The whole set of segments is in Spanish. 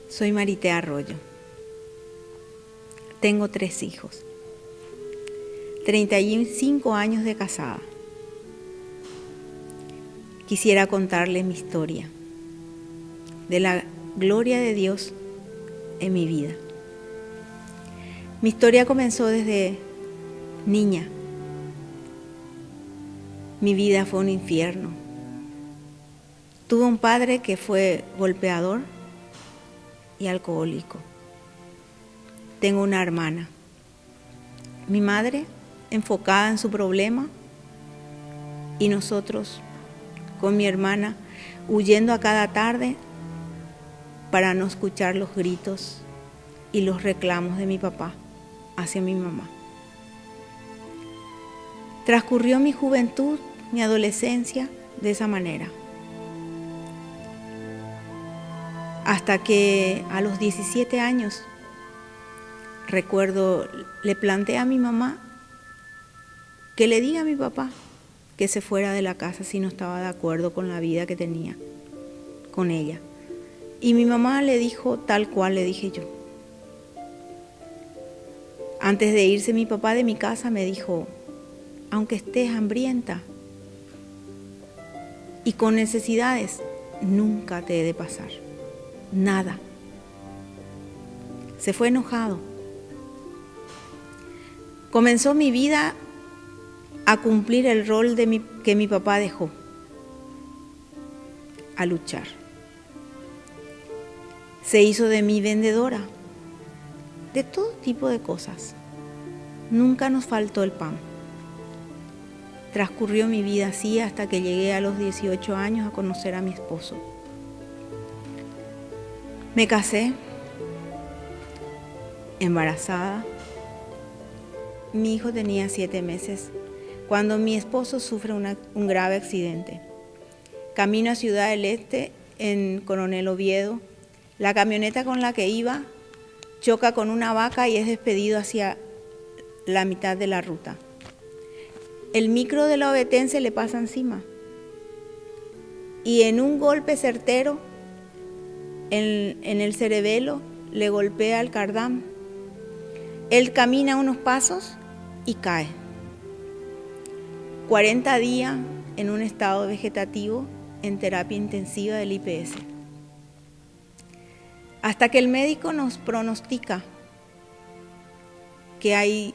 Soy Marité Arroyo. Tengo 3 hijos. 35 años de casada. Quisiera contarle mi historia de la gloria de Dios en mi vida. Mi historia comenzó desde niña. Mi vida fue un infierno. Tuve un padre que fue golpeador y alcohólico. Tengo una hermana. Mi madre enfocada en su problema y nosotros con mi hermana huyendo a cada tarde para no escuchar los gritos y los reclamos de mi papá hacia mi mamá. Transcurrió mi juventud, mi adolescencia de esa manera. Hasta que a los 17 años, recuerdo, le planteé a mi mamá que le diga a mi papá que se fuera de la casa si no estaba de acuerdo con la vida que tenía con ella. Y mi mamá le dijo tal cual le dije yo. Antes de irse mi papá de mi casa me dijo, aunque estés hambrienta y con necesidades, nunca te he de pasar. Nada. Se fue enojado. Comenzó mi vida a cumplir el rol que mi papá dejó, a luchar. Se hizo de mí vendedora, de todo tipo de cosas. Nunca nos faltó el pan. Transcurrió mi vida así hasta que llegué a los 18 años a conocer a mi esposo. Me casé, embarazada. Mi hijo tenía 7 meses cuando mi esposo sufre un grave accidente. Camino a Ciudad del Este, en Coronel Oviedo. La camioneta con la que iba choca con una vaca y es despedido hacia la mitad de la ruta. El micro de la ovetense le pasa encima y en un golpe certero en el cerebelo le golpea el cardán. Él camina unos pasos y cae. 40 días en un estado vegetativo en terapia intensiva del IPS. Hasta que el médico nos pronostica que hay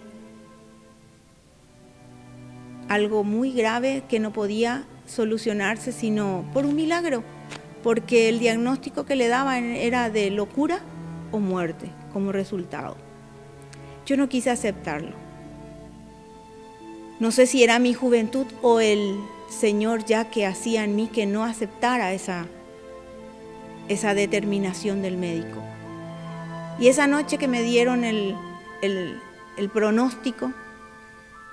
algo muy grave que no podía solucionarse sino por un milagro, porque el diagnóstico que le daban era de locura o muerte como resultado. Yo no quise aceptarlo. No sé si era mi juventud o el Señor ya que hacía en mí que no aceptara esa determinación del médico. Y esa noche que me dieron el pronóstico,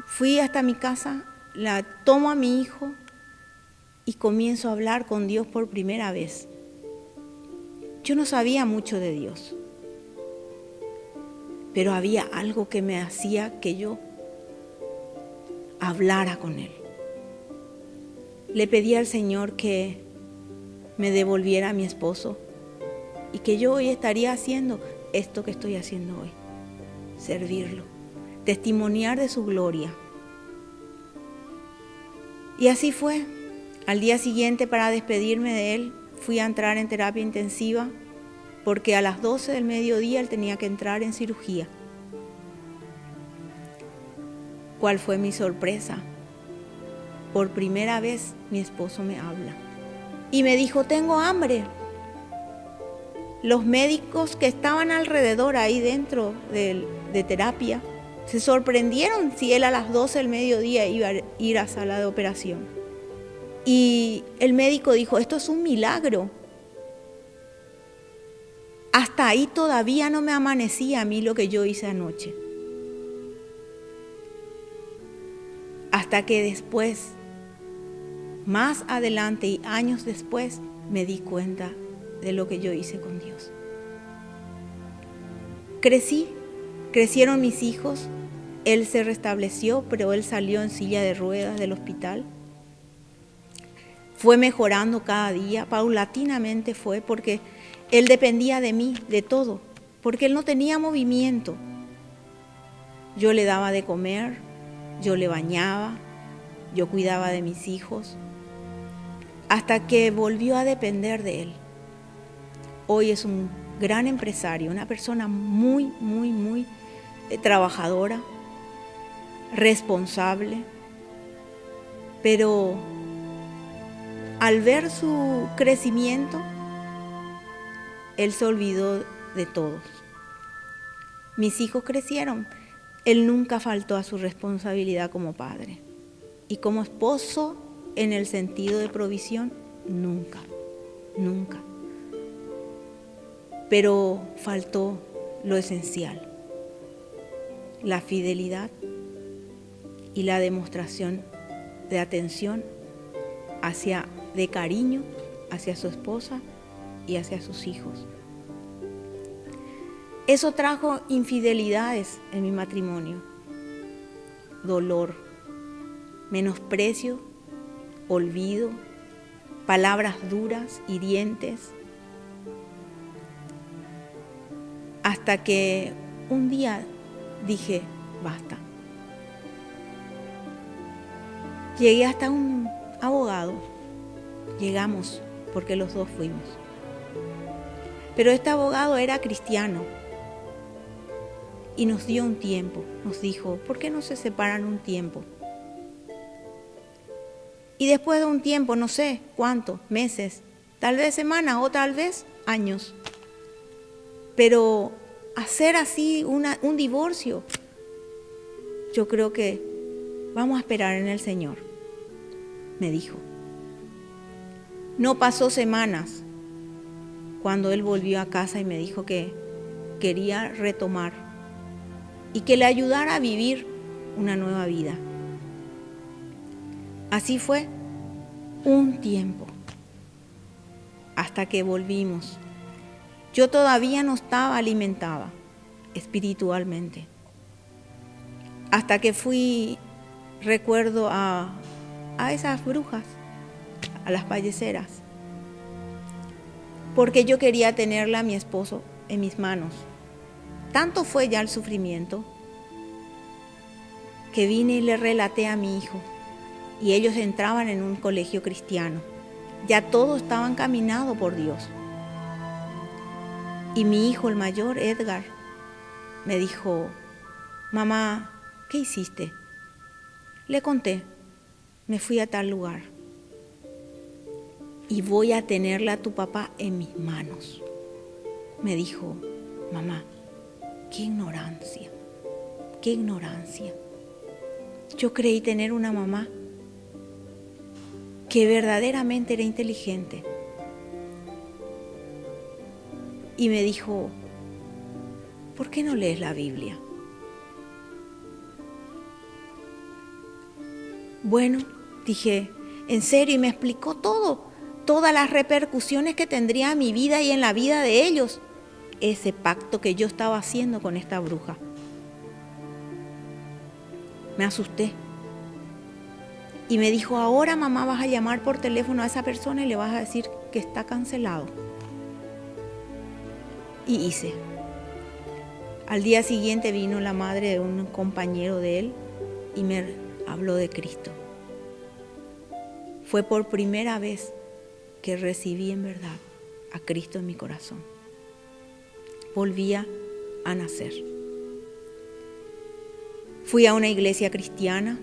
fui hasta mi casa, la tomo a mi hijo y comienzo a hablar con Dios por primera vez. Yo no sabía mucho de Dios, pero había algo que me hacía que yo hablara con Él. Le pedí al Señor que me devolviera a mi esposo y que yo hoy estaría haciendo esto que estoy haciendo hoy, servirlo, testimoniar de su gloria. Y así fue. Al día siguiente, para despedirme de él, fui a entrar en terapia intensiva porque a las 12 del mediodía él tenía que entrar en cirugía. ¿Cuál fue mi sorpresa? Por primera vez mi esposo me habla y me dijo, tengo hambre. Los médicos que estaban alrededor ahí dentro de terapia se sorprendieron si él a las 12 del mediodía iba a ir a sala de operación. Y el médico dijo, esto es un milagro. Hasta ahí todavía no me amanecía a mí lo que yo hice anoche. Hasta que después, más adelante y años después, me di cuenta de lo que yo hice con Dios. Crecieron mis hijos, él se restableció, pero él salió en silla de ruedas del hospital. Fue mejorando cada día, paulatinamente fue, porque Él dependía de mí, de todo, porque él no tenía movimiento. Yo le daba de comer, yo le bañaba, yo cuidaba de mis hijos, hasta que volvió a depender de él. Hoy es un gran empresario, una persona muy trabajadora, responsable, pero al ver su crecimiento, él se olvidó de todos. Mis hijos crecieron, él nunca faltó a su responsabilidad como padre. Y como esposo, en el sentido de provisión, nunca. Pero faltó lo esencial, la fidelidad y la demostración de atención de cariño hacia su esposa y hacia sus hijos. Eso trajo infidelidades en mi matrimonio, dolor, menosprecio, olvido, palabras duras, hirientes, hasta que un día dije, basta. Llegué hasta un abogado, llegamos porque los dos fuimos. Pero este abogado era cristiano y nos dio un tiempo, nos dijo, ¿por qué no se separan un tiempo? Y después de un tiempo, no sé cuántos, meses, tal vez semanas o tal vez años, pero hacer así un divorcio, yo creo que vamos a esperar en el Señor, me dijo. No pasó semanas cuando él volvió a casa y me dijo que quería retomar y que le ayudara a vivir una nueva vida. Así fue un tiempo, hasta que volvimos. Yo todavía no estaba alimentada espiritualmente, hasta que fui, recuerdo, a esas brujas, a las payeceras, porque yo quería tenerla a mi esposo en mis manos. Tanto fue ya el sufrimiento que vine y le relaté a mi hijo, y ellos entraban en un colegio cristiano. Ya todos estaban caminados por Dios. Y mi hijo, el mayor, Edgar, me dijo, mamá, ¿qué hiciste? Le conté, me fui a tal lugar y voy a tenerla a tu papá en mis manos. Me dijo, mamá, qué ignorancia, qué ignorancia. Yo creí tener una mamá que verdaderamente era inteligente. Y me dijo, ¿por qué no lees la Biblia? Bueno, dije, en serio, y me explicó todo, todas las repercusiones que tendría en mi vida y en la vida de ellos, ese pacto que yo estaba haciendo con esta bruja. Me asusté. Y me dijo, ahora mamá vas a llamar por teléfono a esa persona y le vas a decir que está cancelado. Y hice. Al día siguiente vino la madre de un compañero de él y me habló de Cristo. Fue por primera vez que recibí en verdad a Cristo en mi corazón. Volvía a nacer. Fui a una iglesia cristiana,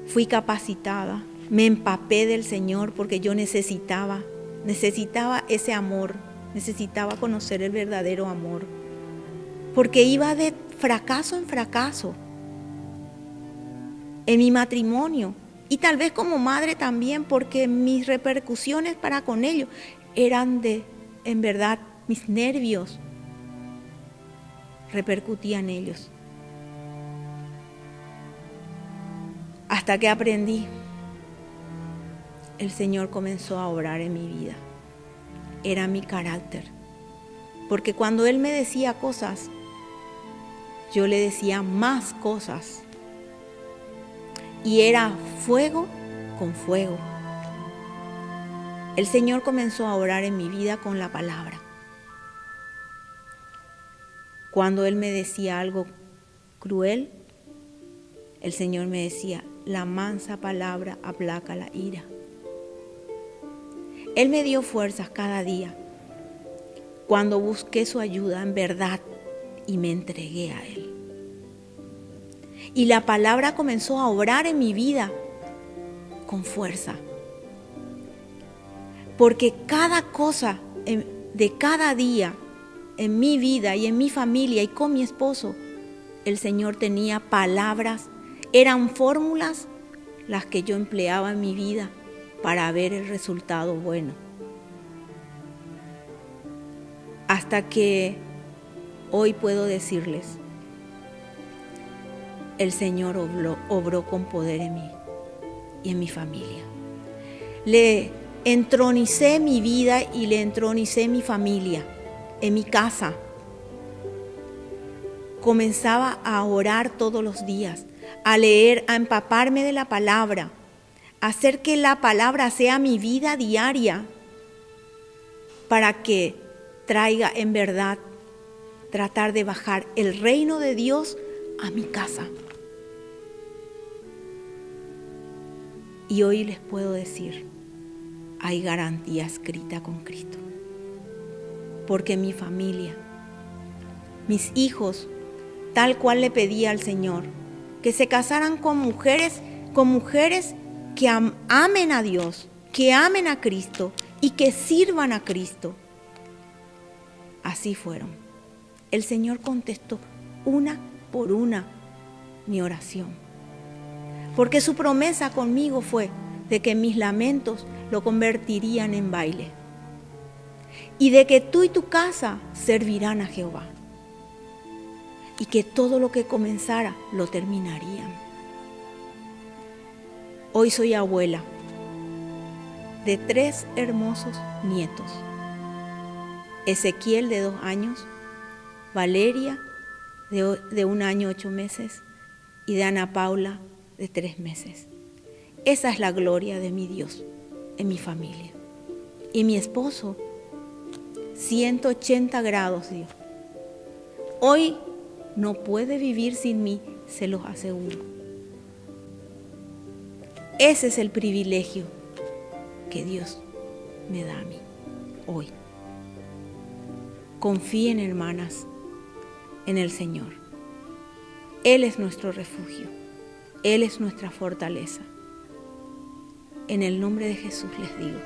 fui capacitada, me empapé del Señor porque yo necesitaba ese amor, necesitaba conocer el verdadero amor, porque iba de fracaso en fracaso en mi matrimonio y tal vez como madre también, porque mis repercusiones para con ellos eran en verdad, mis nervios repercutían en ellos. Hasta que aprendí, el Señor comenzó a obrar en mi vida. Era mi carácter. Porque cuando Él me decía cosas, yo le decía más cosas. Y era fuego con fuego. El Señor comenzó a obrar en mi vida con la palabra. Cuando Él me decía algo cruel, el Señor me decía, la mansa palabra aplaca la ira. Él me dio fuerzas cada día cuando busqué su ayuda en verdad y me entregué a Él. Y la palabra comenzó a obrar en mi vida con fuerza. Porque cada cosa de cada día en mi vida y en mi familia y con mi esposo, el Señor tenía palabras, eran fórmulas las que yo empleaba en mi vida para ver el resultado bueno. Hasta que hoy puedo decirles, el Señor obró con poder en mí y en mi familia. Le entronicé mi vida y le entronicé mi familia, en mi casa. Comenzaba a orar todos los días, a leer, a empaparme de la palabra, a hacer que la palabra sea mi vida diaria para que traiga en verdad, tratar de bajar el reino de Dios a mi casa. Y hoy les puedo decir, hay garantía escrita con Cristo. Porque mi familia, mis hijos, tal cual le pedí al Señor, que se casaran con mujeres que amen a Dios, que amen a Cristo y que sirvan a Cristo. Así fueron. El Señor contestó una por una mi oración. Porque su promesa conmigo fue de que mis lamentos lo convertirían en baile. Y de que tú y tu casa servirán a Jehová. Y que todo lo que comenzara lo terminarían. Hoy soy abuela de 3 hermosos nietos. Ezequiel de 2 años, Valeria de 1 año 8 meses y de Ana Paula de 3 meses. Esa es la gloria de mi Dios en mi familia. Y mi esposo, 180 grados Dios. Hoy no puede vivir sin mí, se los aseguro. Ese es el privilegio que Dios me da a mí hoy. Confíen, hermanas, en el Señor. Él es nuestro refugio. Él es nuestra fortaleza. En el nombre de Jesús les digo,